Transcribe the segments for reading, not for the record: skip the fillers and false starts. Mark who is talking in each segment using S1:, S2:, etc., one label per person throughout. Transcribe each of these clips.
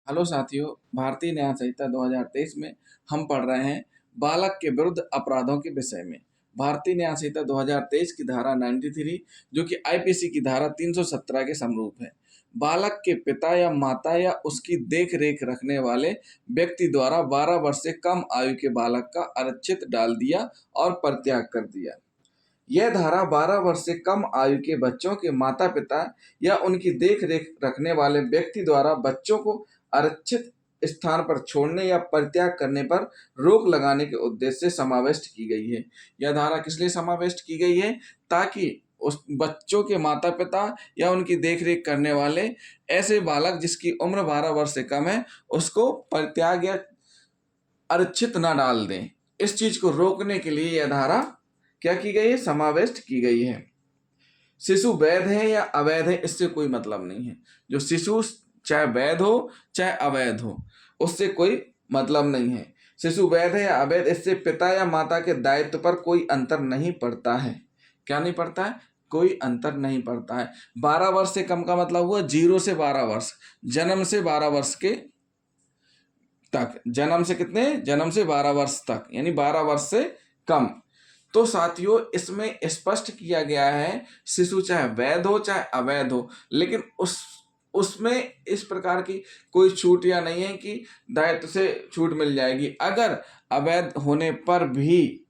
S1: Hello साथियों, भारतीय न्याय संहिता 2023 में हम पढ़ रहे हैं बालक के विरुद्ध अपराधों के विषय में। भारतीय न्याय संहिता 2023 की धारा 93 जो कि आईपीसी की धारा 317 के समरूप है। बालक के पिता या माता या उसकी देख रेख रखने वाले व्यक्ति द्वारा 12 वर्ष से कम आयु के बालक का अरक्षित डाल दिया और परित्याग कर दिया। यह धारा 12 वर्ष से कम आयु के बच्चों के माता पिता या उनकी देख रेख रखने वाले व्यक्ति द्वारा बच्चों को आरक्षित स्थान पर छोड़ने या परित्याग करने पर रोक लगाने के उद्देश्य से समाविष्ट की गई है। यह धारा किस लिए समाविष्ट की गई है? ताकि उस बच्चों के माता पिता या उनकी देख रेख करने वाले ऐसे बालक जिसकी उम्र 12 वर्ष से कम है उसको परित्याग या आरक्षित न डाल दें। इस चीज को रोकने के लिए यह धारा क्या की गई है? समाविष्ट की गई है। शिशु वैध है या अवैध है इससे कोई मतलब नहीं है। जो शिशु चाहे वैध हो चाहे अवैध हो उससे कोई मतलब नहीं है। शिशु वैध है या अवैध इससे पिता या माता के दायित्व पर कोई अंतर नहीं पड़ता है। क्या नहीं पड़ता है? कोई अंतर नहीं पड़ता है। 12 वर्ष से कम का मतलब हुआ 0 से 12 वर्ष, जन्म से 12 वर्ष के तक। जन्म से कितने? जन्म से 12 वर्ष तक, यानी 12 वर्ष से कम। तो साथियों इसमें स्पष्ट किया गया है शिशु चाहे वैध हो चाहे अवैध हो, लेकिन उसमें इस प्रकार की कोई छूट या नहीं है कि दायित्व से छूट मिल जाएगी। अगर अवैध होने पर भी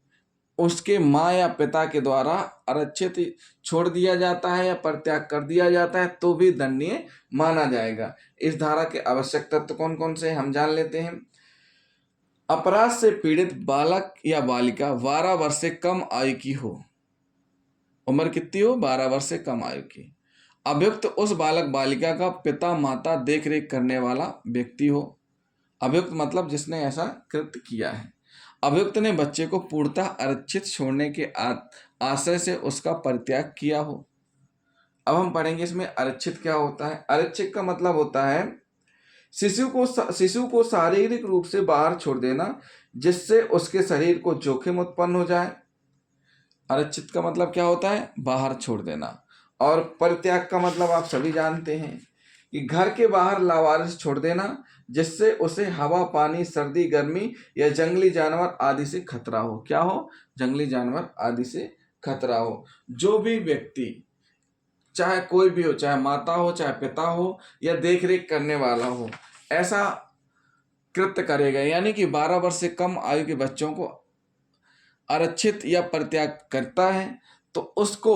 S1: उसके माँ या पिता के द्वारा आरक्षित छोड़ दिया जाता है या परित्याग कर दिया जाता है तो भी दंडनीय माना जाएगा। इस धारा के आवश्यक तत्व कौन कौन से हम जान लेते हैं। अपराध से पीड़ित बालक या बालिका 12 वर्ष से कम आयु की हो। उम्र कितनी हो? 12 वर्ष से कम आयु की। अभियुक्त उस बालक बालिका का पिता माता देख रेख करने वाला व्यक्ति हो। अभियुक्त मतलब जिसने ऐसा कृत्य किया है। अभियुक्त ने बच्चे को पूर्णतः आरक्षित छोड़ने के आशय से उसका परित्याग किया हो। अब हम पढ़ेंगे इसमें आरक्षित क्या होता है। आरक्षित का मतलब होता है शिशु को शारीरिक रूप से बाहर छोड़ देना जिससे उसके शरीर को जोखिम उत्पन्न हो जाए। आरक्षित का मतलब क्या होता है? बाहर छोड़ देना। और परित्याग का मतलब आप सभी जानते हैं कि घर के बाहर लावारिस छोड़ देना जिससे उसे हवा पानी सर्दी गर्मी या जंगली जानवर आदि से खतरा हो। क्या हो? जंगली जानवर आदि से खतरा हो। जो भी व्यक्ति चाहे कोई भी हो, चाहे माता हो चाहे पिता हो या देख रेख करने वाला हो, ऐसा कृत्य करेगा यानी कि 12 वर्ष से कम आयु के बच्चों को आरक्षित या परित्याग करता है तो उसको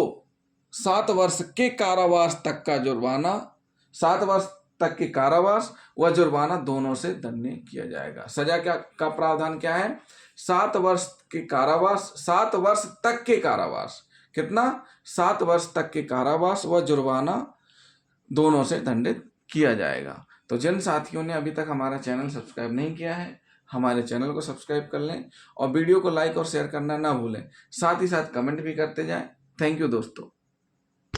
S1: 7 वर्ष के कारावास तक का जुर्माना, 7 वर्ष तक के कारावास व जुर्माना दोनों से दंडनीय किया जाएगा। सजा क्या का प्रावधान क्या है? 7 वर्ष के कारावास, 7 वर्ष तक के कारावास। कितना? 7 वर्ष तक के कारावास व जुर्माना दोनों से दंडित किया जाएगा। तो जिन साथियों ने अभी तक हमारा चैनल सब्सक्राइब नहीं किया है हमारे चैनल को सब्सक्राइब कर लें और वीडियो को लाइक और शेयर करना ना भूलें। साथ ही साथ कमेंट भी करते जाएं। थैंक यू दोस्तों।